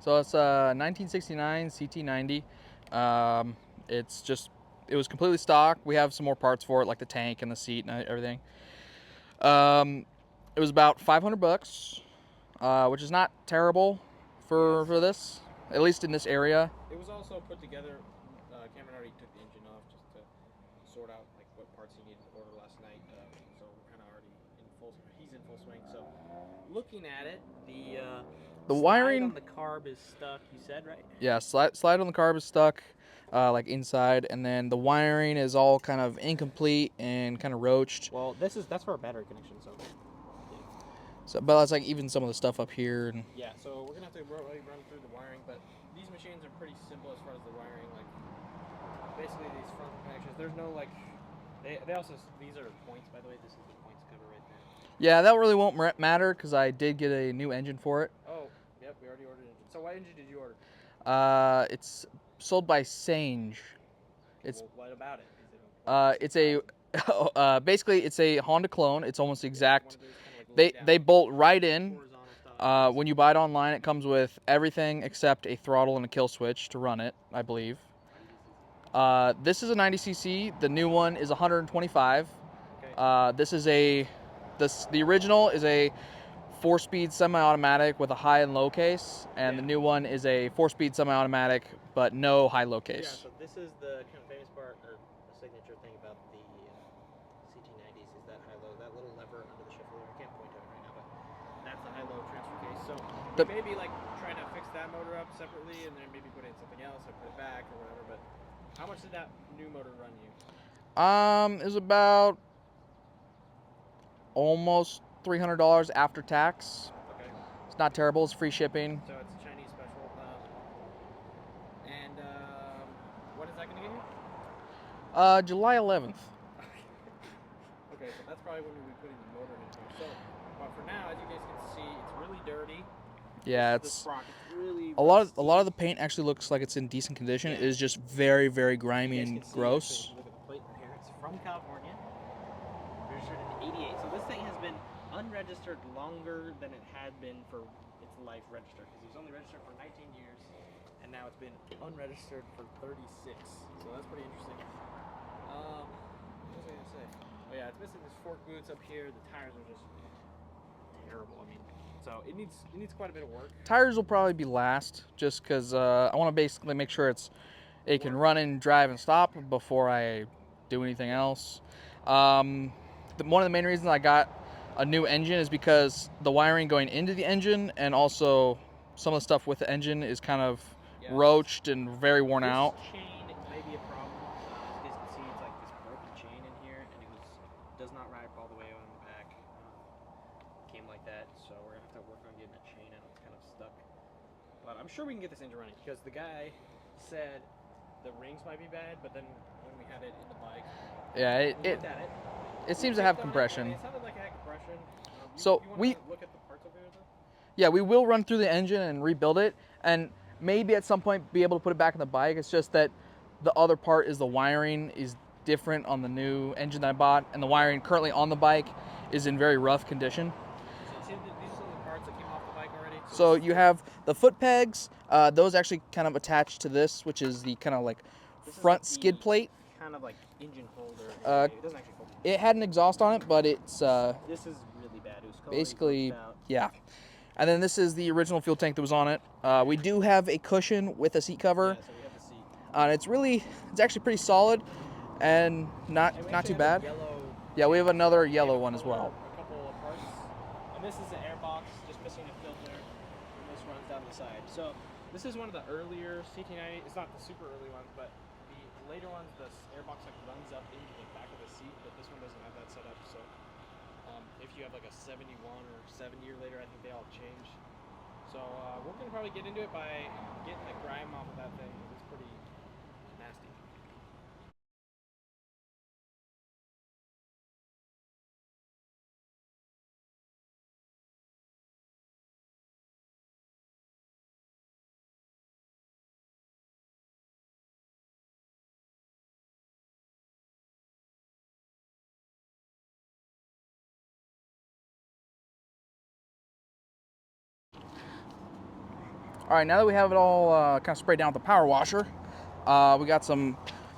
So it's a 1969 CT90. It was completely stock. We have some more parts for it, like the tank and the seat and everything. It was about 500 bucks, which is not terrible for this, at least in this area. It was also put together. Cameron already took the engine off just to sort out like what parts he needed to order last night. So we're kind of already in full. He's in full swing. So looking at it, The slide wiring on the carb is stuck. You said right? Yeah, slide on the carb is stuck, like inside, and then the wiring is all kind of incomplete and kind of roached. Well, that's for a battery connection. So So, but it's like even some of the stuff up here. And yeah, so we're gonna have to really run through the wiring, but these machines are pretty simple as far as the wiring. Like basically these front connections. There's no like. They also these are points, by the way. This is the points cover right there. yeah, that really won't matter because I did get a new engine for it. Oh, yep, we already ordered engine. So what engine did you order? It's sold by Sange. It's Well, what about it? it's a basically it's a Honda clone. It's almost exact. Kind of They bolt right in. When you buy it online, it comes with everything except a throttle and a kill switch to run it, I believe. This is a 90cc. The new one is 125. Okay. The original is a 4-speed semi-automatic with a high and low case, and the new one is a 4-speed semi-automatic but no high-low case. Yeah, so this is the kind of famous part, or the signature thing about the CT90s is that high-low, that little lever under the shift lever. I can't point to it right now, but that's the high-low transfer case. So we may be like trying to fix that motor up separately, and then maybe put in something else or put it back or whatever. But how much did that new motor run you? It was about almost $300 after tax. Okay. It's not terrible. It's free shipping. So it's a Chinese special. And what is that going to get you? July 11th. Okay, so that's probably when we'll be putting the motor in here. So, but for now, as you guys can see, it's really dirty. Yeah, it's really a lot of the paint actually looks like it's in decent condition. Yeah. It is just very, very grimy and gross. Look at the plate right here. It's from California, registered in '88. So this thing has been unregistered longer than it had been for its life registered, because it was only registered for 19 years, and now it's been unregistered for 36. So that's pretty interesting. What was I gonna say? Oh yeah, it's missing this fork boots up here. The tires are just terrible. I mean, so it needs quite a bit of work. Tires will probably be last, just because I want to basically make sure it can run and drive and stop before I do anything else. One of the main reasons I got a new engine is because the wiring going into the engine and also some of the stuff with the engine is kind of roached and very worn out. This chain may be a problem. As you guys can see, it's like this broken chain in here, and it does not wrap all the way on the back. Came like that, so we're gonna have to work on getting that chain out. It's kind of stuck, but I'm sure we can get this engine running, because the guy said the rings might be bad, but then when we had it in the bike, it seems to have compression. It sounded like it had compression. So you look at the parts over here, though? Yeah, we will run through the engine and rebuild it, and maybe at some point be able to put it back in the bike. It's just that the other part is the wiring is different on the new engine that I bought, and the wiring currently on the bike is in very rough condition. So these are some of the parts that came off the bike already. So you have the foot pegs. Those actually kind of attach to this, which is the kind of like front skid plate. Kind of like engine holder. It doesn't actually hold. It had an exhaust on it, but it's this is really bad. It was basically And then this is the original fuel tank that was on it. We do have a cushion with a seat cover. Yeah, so we have the seat. It's actually pretty solid and not too bad. Yeah, we have another yellow one as well. A couple of parts. And this is the air box, just missing a filter. And this runs down the side. So this is one of the earlier CT90. It's not the super early ones, but the later ones, the air box like runs up into the back of the seat, but this one doesn't have that set up. So if you have like a 71 or 7 year later, I think they all change. So we're gonna probably get into it by getting the grime off of that thing. It's pretty nasty. All right, now that we have it all kind of sprayed down with the power washer, we got some,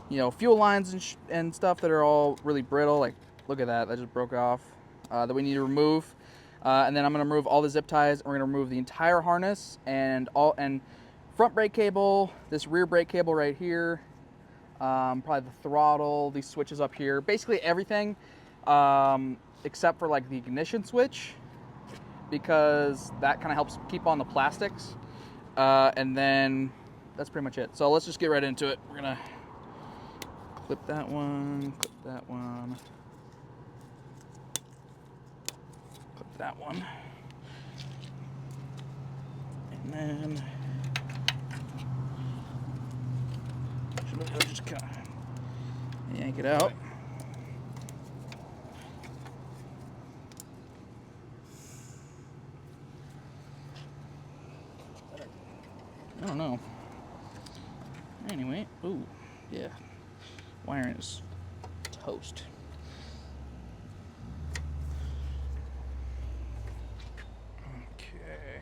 fuel lines and stuff that are all really brittle. Like, look at that just broke off. That we need to remove. And then I'm going to remove all the zip ties. And we're going to remove the entire harness and front brake cable, this rear brake cable right here, probably the throttle, these switches up here, basically everything except for like the ignition switch, because that kind of helps keep on the plastics. And then that's pretty much it. So let's just get right into it. We're gonna clip that one, clip that one, clip that one, and then just kind of yank it out. I don't know. Anyway, ooh, yeah. Wiring is toast. Okay.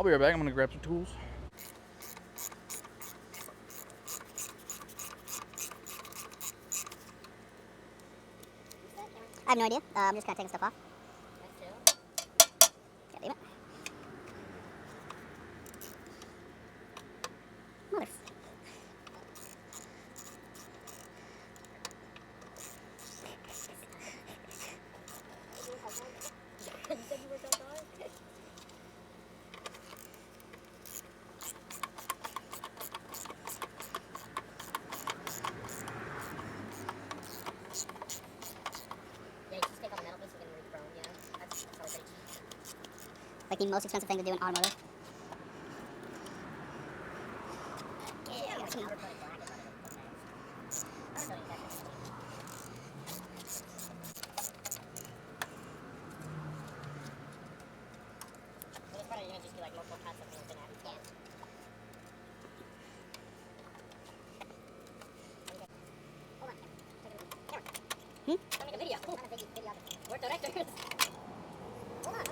I'll be right back. I'm gonna grab some tools. I have no idea. I'm just kind of taking stuff off. God damn it. Mother. Like the most expensive thing to do in automotive. Make a video. We're directors. Hold on.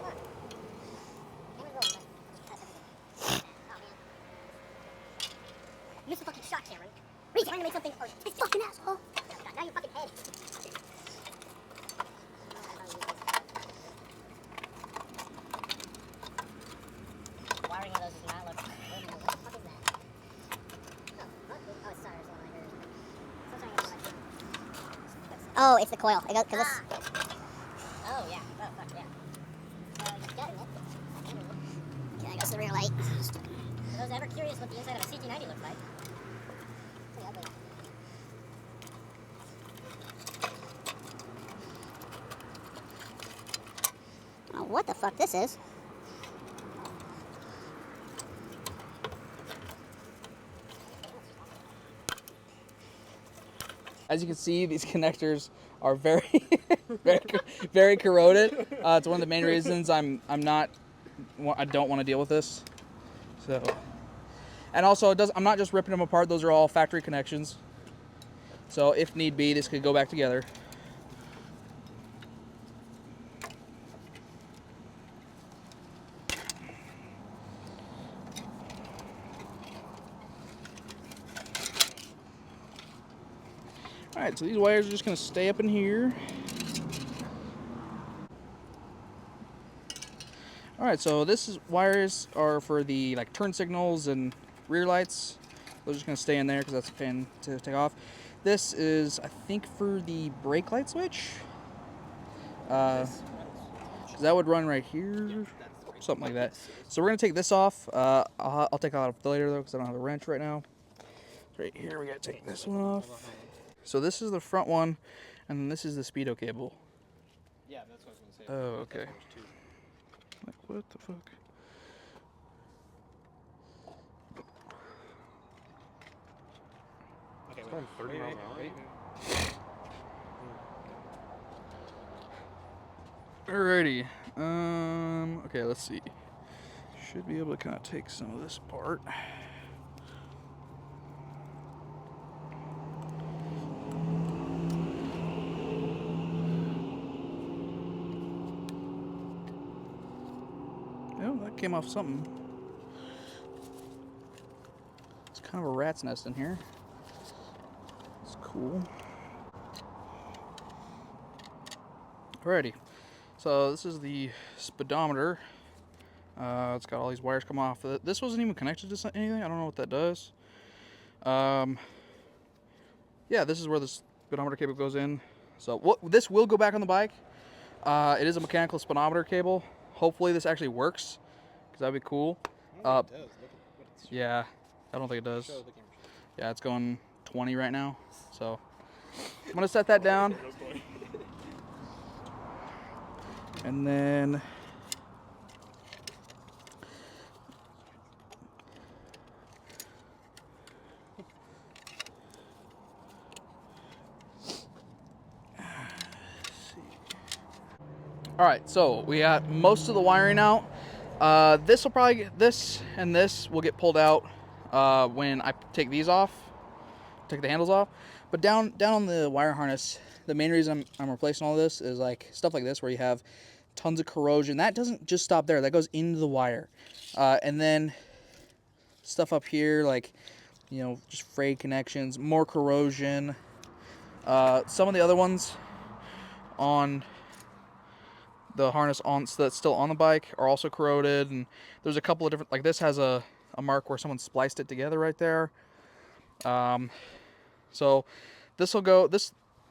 You missed the fucking shot, Cameron. Were you trying to make something or this fucking asshole? Now you fucking head. Wiring of those does not look. What the fuck is that? Oh, it's sorry, oh, it's the coil. It goes, this... Oh, yeah. Oh, fuck, yeah. You got it. Okay, that goes to the rear light. For those ever curious what the inside of a CT90 looks like. Pretty ugly. Oh, what the fuck this is? As you can see, these connectors are very, very corroded. It's one of the main reasons I don't want to deal with this. So, and also I'm not just ripping them apart. Those are all factory connections. So if need be, this could go back together. Alright, so these wires are just going to stay up in here. Alright, so wires are for the turn signals and rear lights. They're just going to stay in there because that's a pin to take off. This is, I think, for the brake light switch. That would run right here, something like that. So we're going to take this off. I'll take it off later though because I don't have a wrench right now. Right here, we got to take this one off. So this is the front one, and then this is the speedo cable. Yeah, that's what I was going to say. Oh, okay. Like, what the fuck? Okay, It's going 30 miles an hour. Alrighty. Okay, let's see. Should be able to kind of take some of this apart. Oh, that came off something. kind of a rat's nest in here. It's cool. Alrighty, so this is the speedometer. It's got all these wires coming off of it. This wasn't even connected to anything. I don't know what that does. Yeah, this is where the speedometer cable goes in. So this will go back on the bike. It is a mechanical speedometer cable. Hopefully this actually works, because that'd be cool. I don't think it does. Look at what it's showing. Yeah, I don't think it does. Show the camera. Yeah, it's going 20 right now. So I'm gonna set that down. And then all right, so we got most of the wiring out. This will probably get, this and this will get pulled out when I take these off, take the handles off. But down on the wire harness, the main reason I'm replacing all this is like stuff like this where you have tons of corrosion. That doesn't just stop there, that goes into the wire. And then stuff up here, like, you know, just frayed connections, more corrosion. Some of the other ones on the harness that's still on the bike are also corroded, and there's a couple of different, like this has a mark where someone spliced it together right there. So this will go,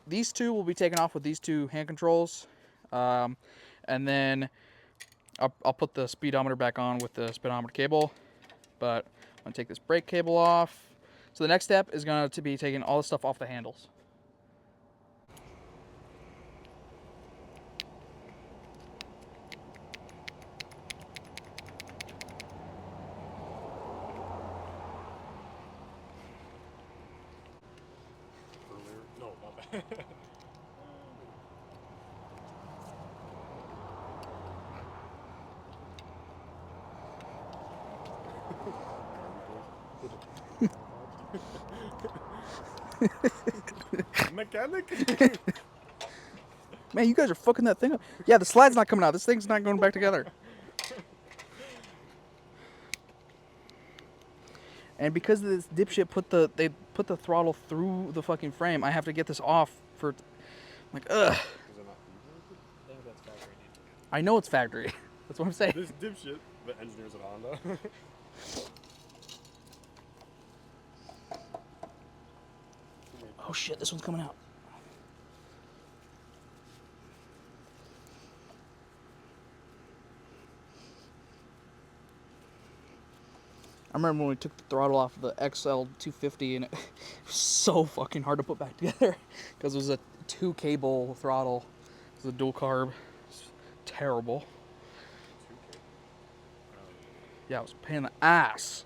these two will be taken off with these two hand controls, and then I'll put the speedometer back on with the speedometer cable. But I'm gonna take this brake cable off. So the next step is going to be taking all the stuff off the handles. No, not that. Mechanic? Man, you guys are fucking that thing up. Yeah, the slide's not coming out. This thing's not going back together. And because this dipshit they put the throttle through the fucking frame, I have to get this off for, like, ugh. Is it not feasible? I think that's factory. I know it's factory. That's what I'm saying. This dipshit, the engineers at Honda. Oh shit, this one's coming out. I remember when we took the throttle off of the XL250 and it was so fucking hard to put back together because it was a 2-cable throttle. It was a dual carb. It's terrible. Yeah, it was a pain in the ass.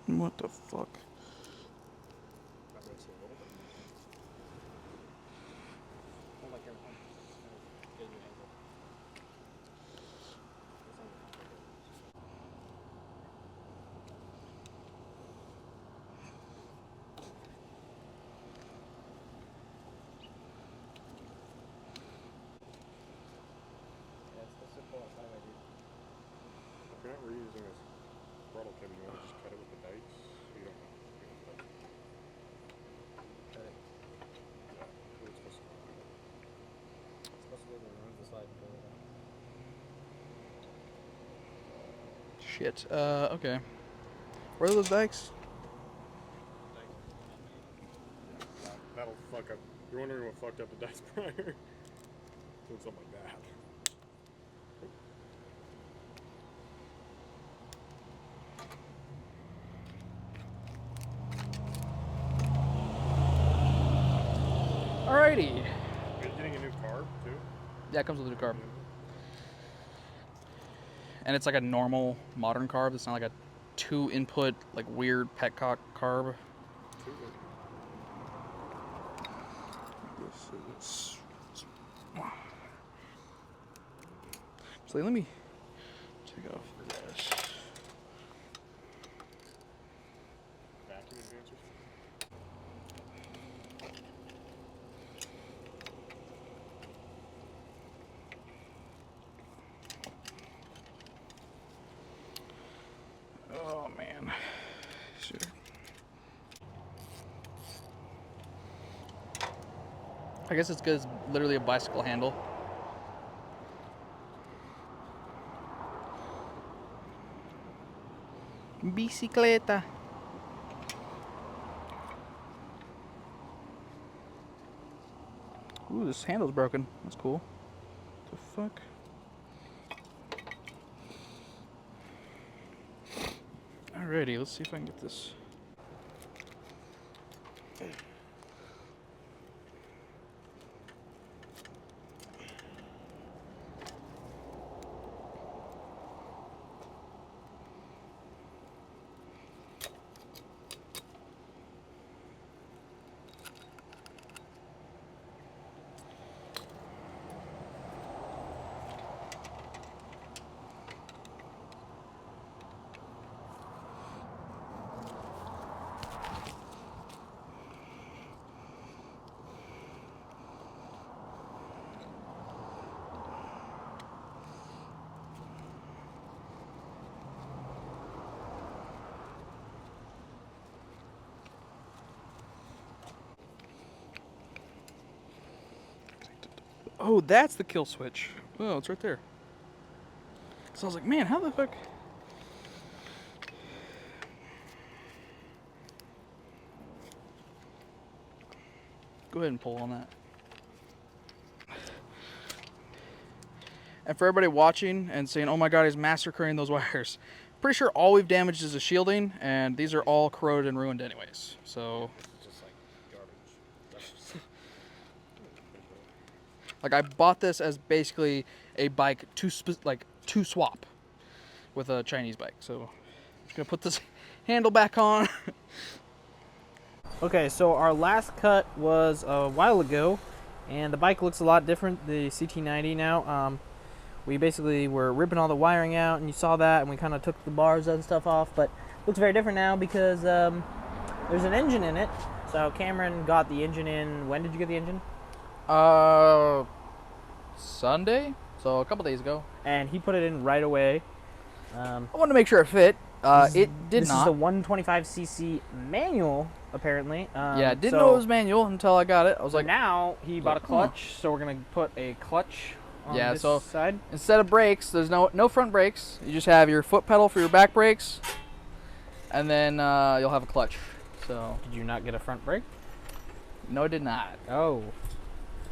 What the fuck? Hold my camera. Get a new angle. Yeah, it's supposed to pull outside, I do. If you're not reusing this throttle cable, you want to just cut it with the dikes? You don't have to. Cut it. Yeah, it's supposed to. It's supposed to be able to remove the slide and pull it out. Shit. Okay. Where are those dikes? That'll fuck up. You're wondering what fucked up the dice prior? Doing something like that. Alrighty. Are you getting a new carb too? Yeah, it comes with a new carb. And it's like a normal modern carb. It's not like a 2-input, like weird petcock carb. So let me take off this. Vacuum advancers? I guess it's good. It's literally a bicycle handle. Bicicleta. Ooh, this handle's broken. That's cool. What the fuck? Alrighty, let's see if I can get this. Oh, that's the kill switch. Oh, it's right there. So I was like, man, how the fuck? Go ahead and pull on that. And for everybody watching and saying, oh my god, he's massacring those wires. Pretty sure all we've damaged is the shielding, and these are all corroded and ruined anyways. So, Just like garbage. like, I bought this as basically a bike to swap with a Chinese bike. So I'm just gonna put this handle back on. Okay, so our last cut was a while ago, and the bike looks a lot different, the CT90 now. We basically were ripping all the wiring out, and you saw that, and we kind of took the bars and stuff off, but it looks very different now because there's an engine in it. So Cameron got the engine in. When did you get the engine? Sunday, so a couple days ago. And he put it in right away. I wanted to make sure it fit. It did this not. This is the 125cc manual, apparently. Yeah, I didn't know it was manual until I got it. I was like, now he bought a clutch, so we're gonna put a clutch on this side. Instead of brakes, there's no front brakes. You just have your foot pedal for your back brakes, and then you'll have a clutch. So did you not get a front brake? No, I did not. Oh,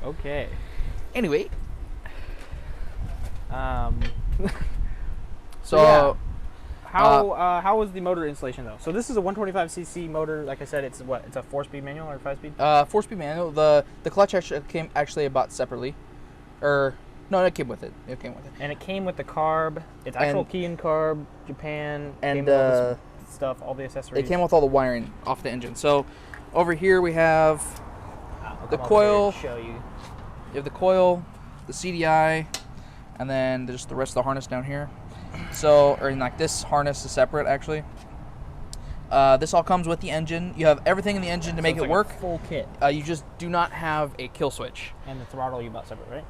okay. Anyway, so yeah. How was the motor installation though? So this is a 125cc motor. Like I said, it's what? It's a 4-speed manual or 5-speed? 4-speed manual. The clutch came bought separately, or no, it came with it. It came with it. And it came with the carb. It's actual key and carb. Japan. And came with all this stuff, all the accessories. It came with all the wiring off the engine. So over here we have the coil. Show you. You have the coil, the CDI, and then there's the rest of the harness down here. So, or like this harness is separate actually. This all comes with the engine. You have everything in the engine to make it work. A full kit. You just do not have a kill switch. And the throttle you bought separate, right?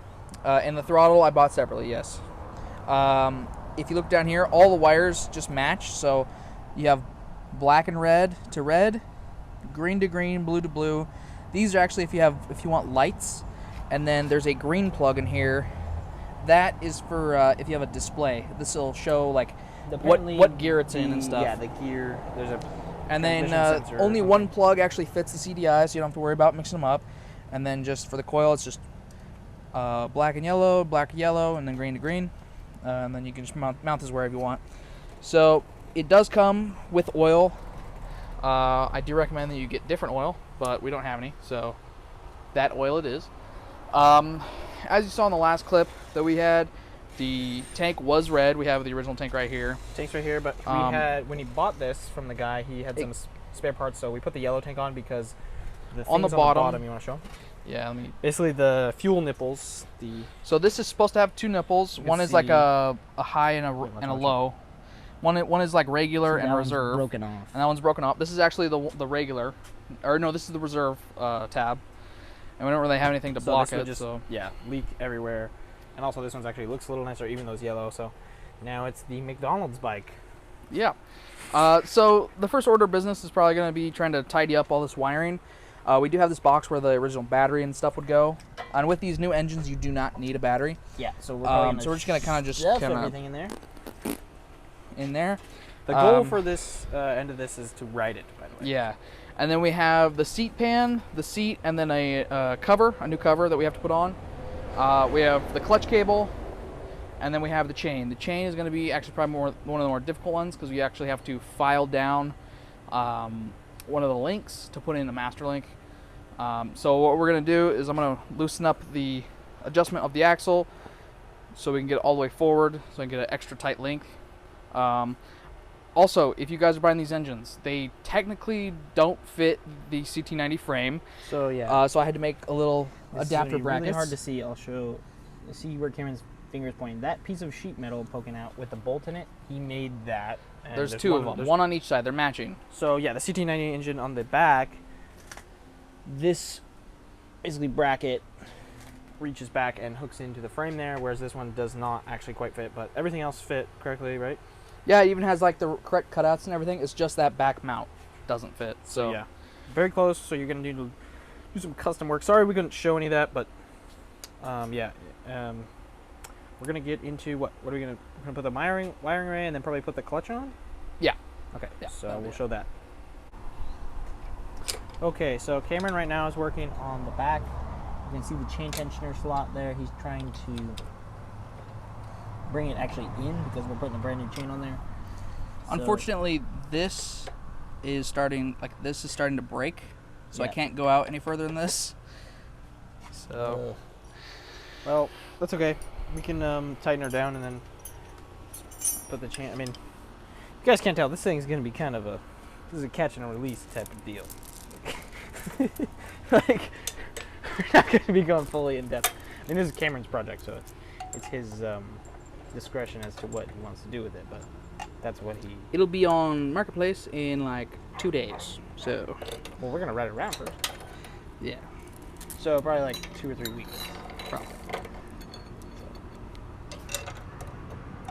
And the throttle I bought separately, yes. If you look down here, all the wires just match. So you have black and red to red, green to green, blue to blue. These are actually if you want lights. And then there's a green plug in here. That is for if you have a display. This will show like what gear it's in and stuff. Yeah, the gear. There's a and then sensor only one plug actually fits the CDI, so you don't have to worry about mixing them up. And then just for the coil, it's just black and yellow, and then green to green. And then you can just mount this wherever you want. So it does come with oil. I do recommend that you get different oil, but we don't have any, so that oil it is. As you saw in the last clip that we had, the tank was red. We have the original tank right here. Tank's right here, but we had, when he bought this from the guy, he had some spare parts, so we put the yellow tank on because the things on the bottom, you want to show? Yeah, let me... Basically the fuel nipples. So this is supposed to have two nipples. One is like a high and a low. One is like regular and reserve. Broken off. And that one's broken off. This is actually the regular, or no, this is the reserve tab. And we don't really have anything to block it. Yeah, leak everywhere. And also this one's actually looks a little nicer, even though it's yellow. So now it's the McDonald's bike. Yeah. So the first order of business is probably going to be trying to tidy up all this wiring. We do have this box where the original battery and stuff would go. And with these new engines, you do not need a battery. Yeah, so we're probably So we're just gonna kind of just stuff everything in there. in there. The goal for this end of this is to ride it, by the way. Yeah, and then we have the seat pan, the seat, and then a cover, a new cover that we have to put on. We have the clutch cable, and then we have the chain. The chain is going to be actually probably one of the more difficult ones because we actually have to file down one of the links to put in a master link. So what we're going to do is I'm going to loosen up the adjustment of the axle so we can get it all the way forward so I can get an extra tight link. Also, if you guys are buying these engines, they technically don't fit the CT90 frame. So yeah. So I had to make a little adapter brackets. Really hard to see. I'll show. See where Cameron's finger is pointing. That piece of sheet metal poking out with the bolt in it. He made that. And There's two of them. One on each side. They're matching. So yeah, the CT90 engine on the back. This basically bracket reaches back and hooks into the frame there, whereas this one does not actually quite fit. But everything else fit correctly, right? Yeah, it even has like the correct cutouts and everything. It's just that back mount doesn't fit. So yeah, very close. So you're gonna need to do some custom work. Sorry we couldn't show any of that, but we're gonna get into what are we gonna? We're gonna put the wiring array and then probably put the clutch on. Yeah. Okay. Yeah, So we'll show that. Okay. So Cameron right now is working on the back. You can see the chain tensioner slot there. He's trying to bring it actually in because we're putting a brand new chain on there. Unfortunately, this is starting to break, so Yeah. I can't go out any further than this. So, well, that's okay. We can tighten her down and then put the chain. I mean, you guys can't tell. This thing's gonna be kind of this is a catch and release type of deal. Like, we're not gonna be going fully in depth. I mean, this is Cameron's project, so it's his discretion as to what he wants to do with it, but that's what he... it'll be on Marketplace in like 2 days. So, Well, we're gonna ride it around first. yeah. So probably like 2 or 3 weeks. Probably.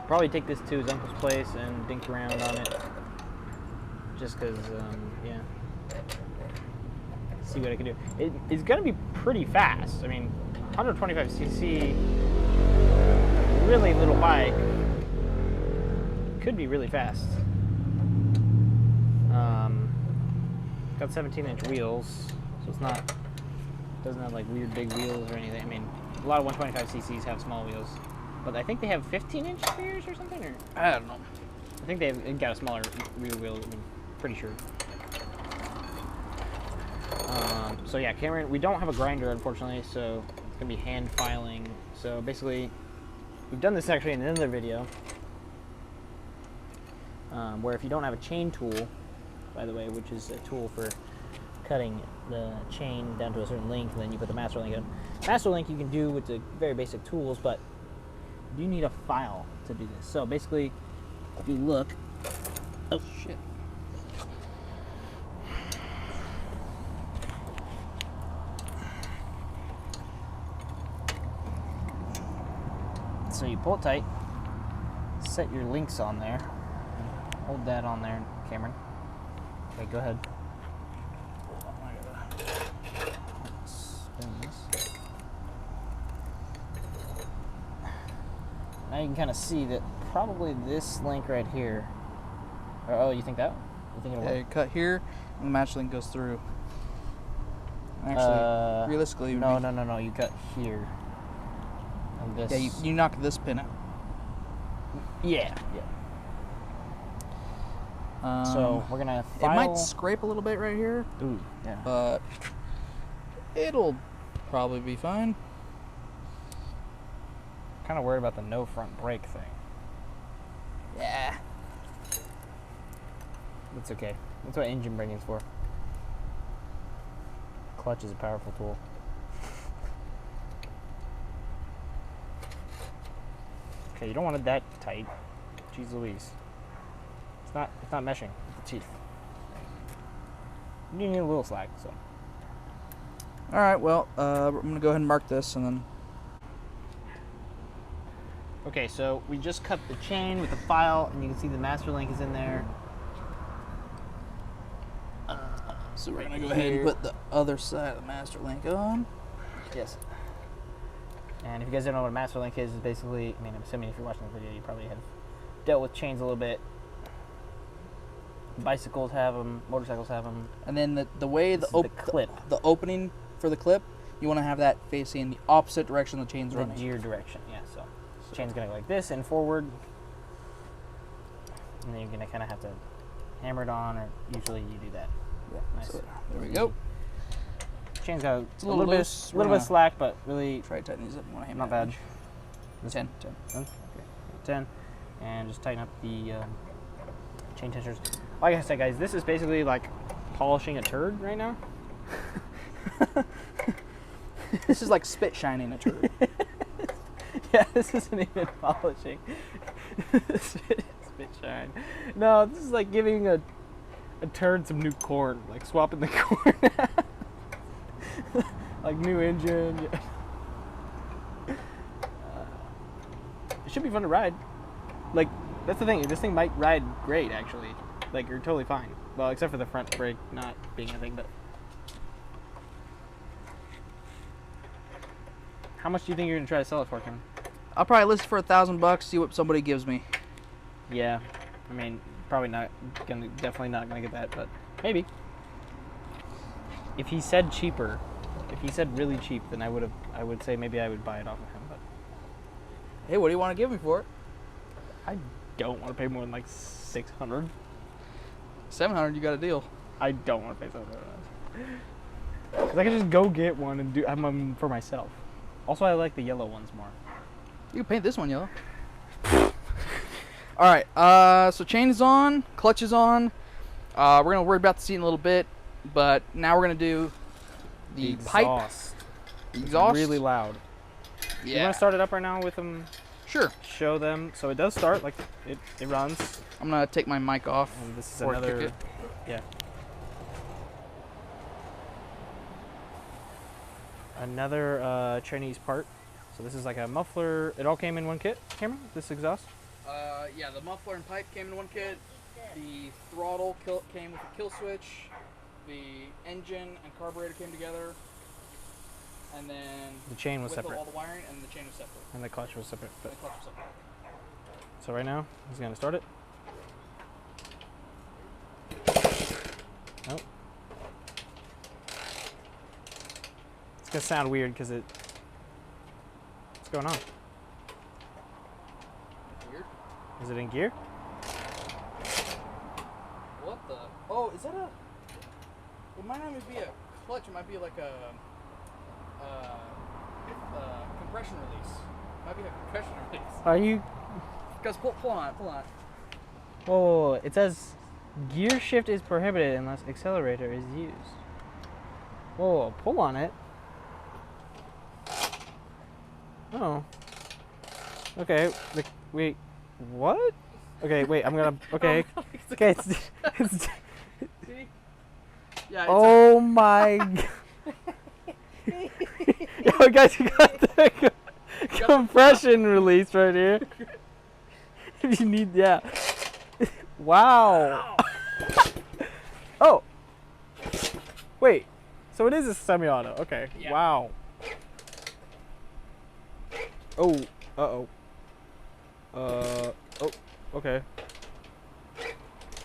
Probably take this to his uncle's place and dink around on it. Just because, yeah. See what I can do. It's gonna be pretty fast. I mean, 125cc, really little bike, could be really fast. Got 17-inch wheels, so it's not, doesn't have like weird big wheels or anything. I mean, a lot of 125cc's have small wheels, but I think they have 15-inch rears or something, or I don't know. I think they've got a smaller rear wheel. I mean, pretty sure. So yeah, Cameron, we don't have a grinder unfortunately, so it's gonna be hand filing. So basically, we've done this actually in another video, where if you don't have a chain tool, by the way, which is a tool for cutting the chain down to a certain length, and then you put the master link in. Master link you can do with the very basic tools, but you need a file to do this. So basically, if you look, oh shit. So you pull it tight, set your links on there, hold that on there, Cameron. Okay, go ahead. Spin this. Now you can kind of see that probably this link right here. Oh, you think that? You think it'll Yeah, work? you cut here, and the match link goes through. Actually, realistically, it would No. You cut here. And this. yeah, you knock this pin out. Yeah. So we're gonna file. It might scrape a little bit right here, Ooh, yeah. but it'll probably be fine. Kind of worried about the no front brake thing. Yeah. That's okay. That's what engine braking is for. Clutch is a powerful tool. Okay, you don't want it that tight. Jeez Louise. It's not meshing with the teeth. You need a little slack, so. All right. Well, I'm gonna go ahead and mark this, and then. Okay, so we just cut the chain with the file, and you can see the master link is in there. So we're gonna go ahead and put the other side of the master link on. Yes. And if you guys don't know what a master link is basically, I mean, I'm assuming if you're watching the video, you probably have dealt with chains a little bit. Bicycles have them, motorcycles have them. And then the way the clip, the opening for the clip, you want to have that facing the opposite direction the chain's the running. gear direction, yeah. So the chain's gonna go like this and forward, and then you're gonna kind of have to hammer it on, or usually you do that. Yeah. Nice. So there we go. Chain's got It's a little bit of slack, but really try to tighten these up. Want to hammer not bad. it in. 10. Okay. 10, and just tighten up the chain tensioners. Like I said, guys, this is basically like polishing a turd right now. This is like spit shining a turd. Yeah, this isn't even polishing. spit shine. No, this is like giving a turd some new corn, like swapping the corn out. Like new engine. It should be fun to ride. Like, that's the thing, this thing might ride great actually. Like, you're totally fine. Well, except for the front brake not being a thing, but. How much do you think you're gonna try to sell it for, Kim? I'll probably list it for $1,000. See what somebody gives me. Yeah, I mean, definitely not gonna get that, but maybe. If he said cheaper, if he said really cheap, then I would say maybe I would buy it off of him. But Hey, what do you want to give me for it? I don't want to pay more than like $600. $700. You got a deal. I don't want to pay $700. Because I can just go get one and have them for myself. Also, I like the yellow ones more. You can paint this one yellow. All right. So chain is on, clutch is on. We're gonna worry about the seat in a little bit, but now we're gonna do the pipe. The exhaust. Really loud. Yeah. You want to start it up right now with them? Sure. Show them. So it does start, like it runs. I'm gonna take my mic off. And this is before I kick another. it. Yeah. Another Chinese part. So this is like a muffler. It all came in one kit, Cameron? This exhaust? Yeah, the muffler and pipe came in one kit. The throttle came with a kill switch. The engine and carburetor came together. And then The chain was with separate. all the wiring, and the chain was separate. And the clutch was separate. The But clutch was separate. so right now, he's gonna start it. Nope. It's gonna sound weird because it. What's going on? Weird. Is it in gear? What the? Oh, is that a? It might not even be a clutch. It might be like a compression release. Might be a compression release. Are you? Guys, pull on, pull on. Whoa! It says gear shift is prohibited unless accelerator is used. Whoa! Pull on it. Oh. Okay. Wait. What? Okay. Wait. I'm gonna. Okay. Okay. It's See? Yeah. oh my. Yo, guys, you got the compression release right here. If you need, yeah. Wow. Oh. Wait. So it is a semi-auto. Okay. Yeah. Wow. Oh. Uh-oh. Oh. Okay.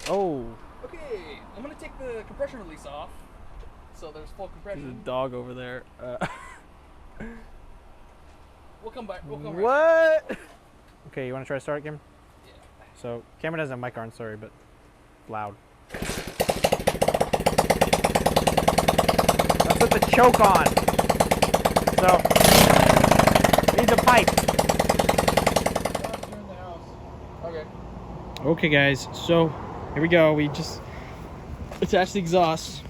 Oh. Okay, I'm gonna take the compression release off, so there's full There's a compression. dog over there. We'll come back. We'll come right What? Okay, you want to try to start it, Cameron? Yeah. So, Cameron has a mic on, sorry, but loud. Let's put the choke on. So, needs a pipe. Okay. Okay, guys, so here we go. We just attached the exhaust.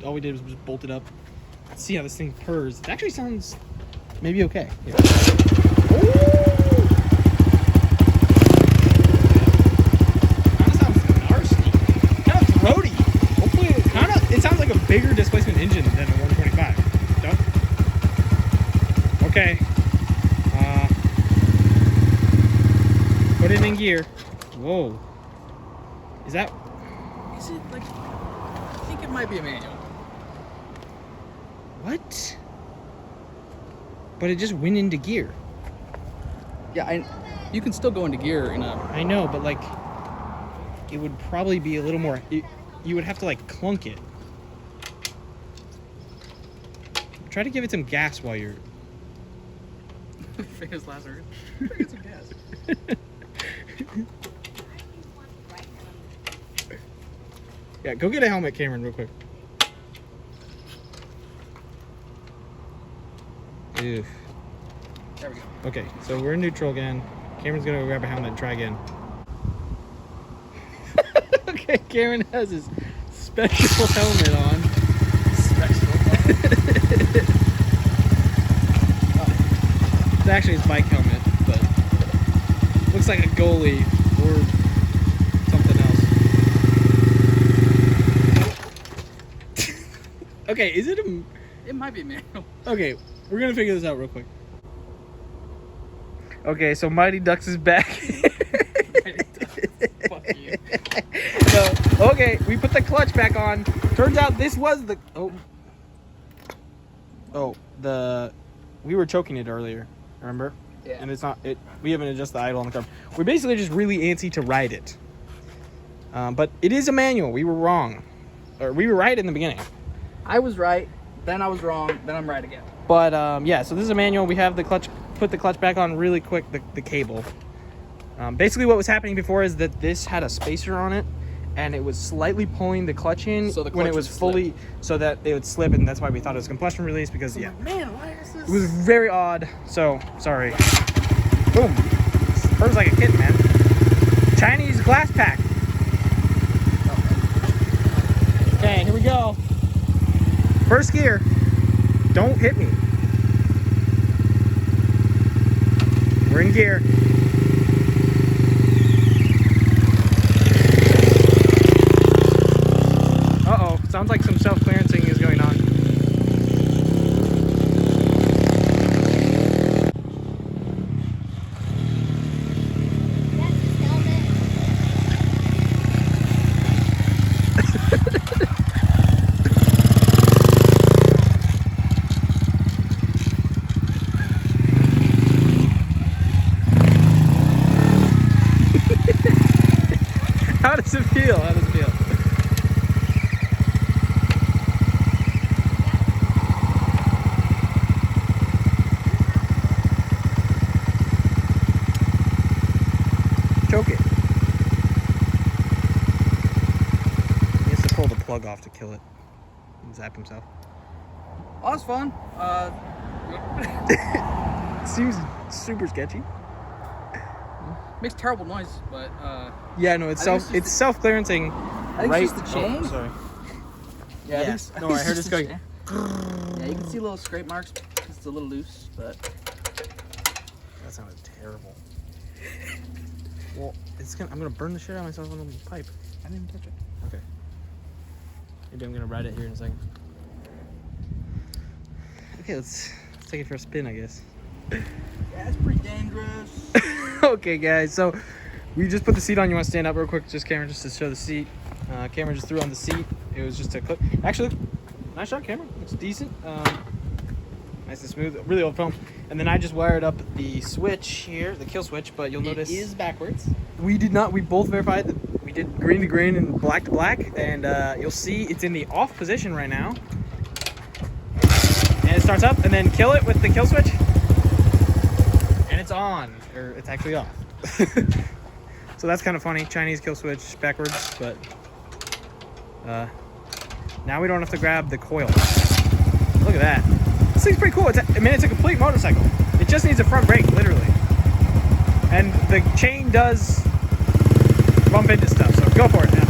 All we did was just bolt it up. Let's see how this thing purrs. It actually sounds maybe okay. Yeah. It sounds like a bigger displacement engine than a 125. Don't? Okay. Put it in gear. Whoa. Is that? Is it like? I think it might be a manual. What? But it just went into gear. Yeah, you can still go into gear in a. I know, but like, it would probably be a little more. You would have to like clunk it. Try to give it some gas while you're. Famous last word. Get some gas. Yeah, go get a helmet, Cameron, real quick. Ew. There we go. Okay, so we're in neutral again. Cameron's gonna go grab a helmet and try again. Okay, Cameron has his special helmet on. It's actually his bike helmet, but looks like a goalie or something else. Okay, is it a... It might be a manual. Okay, we're gonna figure this out real quick. Okay, so Mighty Ducks is back. Fuck you. So, okay, we put the clutch back on. Turns out this was the... We were choking it earlier, remember? Yeah. And it's not... We haven't adjusted the idle on the car. We're basically just really antsy to ride it. But it is a manual. We were wrong. Or we were right in the beginning. I was right, then I was wrong, then I'm right again. But, yeah, so this is a manual. We have the clutch... Put the clutch back on really quick, the cable. Basically what was happening before is that this had a spacer on it, and it was slightly pulling the clutch in So the when it clutch was would fully, slip. so that it would slip, and that's why we thought it was compression release, because, yeah. Man, why is this? It was very odd, so, sorry. Boom. Purrs like a kitten, man. Chinese glass pack. Okay, here we go. First gear. Don't hit me. We're in gear. Uh-oh, sounds like some self-clearancing is going on. How does it feel? How does it feel? Choke it. He has to pull the plug off to kill it and zap himself. Oh, that's fun. Seems super sketchy. Makes terrible noise, but Yeah, no, it's I think it's just self-clearancing. I think Right. it's just the chain. Oh, sorry. Yeah, I think Yes. it's- No, I it's heard just this the going. chain. Yeah, you can see little scrape marks. It's a little loose, but That sounded terrible. Well, I'm gonna burn the shit out of myself on the pipe. I didn't even touch it. Okay. Maybe I'm gonna ride it here in a second. Okay, let's take it for a spin, I guess. Yeah, it's pretty dangerous. Okay, guys, so we just put the seat on. You want to stand up real quick? Just Cameron, just to show the seat. Cameron just threw on the seat. It was just a clip. Actually, nice shot, Cameron. It's decent. Nice and smooth. Really old film. And then I just wired up the switch here, the kill switch. But you'll notice It is backwards. we did not. We both verified that we did green to green and black to black. And you'll see it's in the off position right now. And it starts up, and then kill it with the kill switch. And it's on, or it's actually off. So that's kind of funny. Chinese kill switch backwards, but now we don't have to grab the coil. Look at that. This thing's pretty cool. It's a complete motorcycle. It just needs a front brake, literally. And the chain does bump into stuff, so go for it now.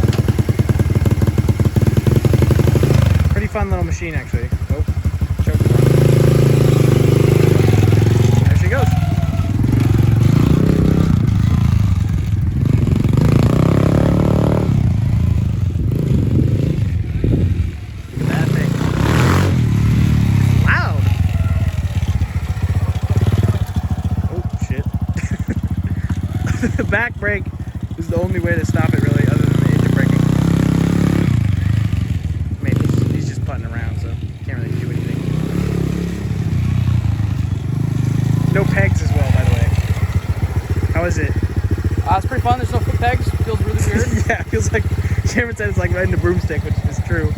Pretty fun little machine, actually. Oh, choke the front. There she goes. That thing. Loud. Oh shit. The back brake is the only way to stop it, really, other than the engine braking. Maybe. putting around, so can't really do anything. No pegs as well, by the way. How is it? It's pretty fun. There's no foot pegs. Feels really weird. Yeah, it feels like Cameron said it's like riding a broomstick, which is true.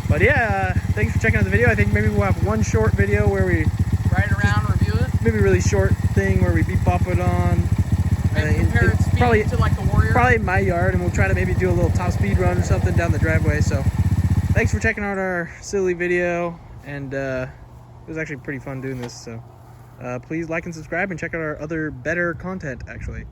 But yeah, thanks for checking out the video. I think maybe we'll have one short video where we Ride around, review it. maybe a really short thing where we beep bop it on. Maybe compare its speed probably to like the Warrior. probably in my yard, and we'll try to maybe do a little top speed run or something down the driveway. So thanks for checking out our silly video, and it was actually pretty fun doing this. So please like and subscribe and check out our other better content actually.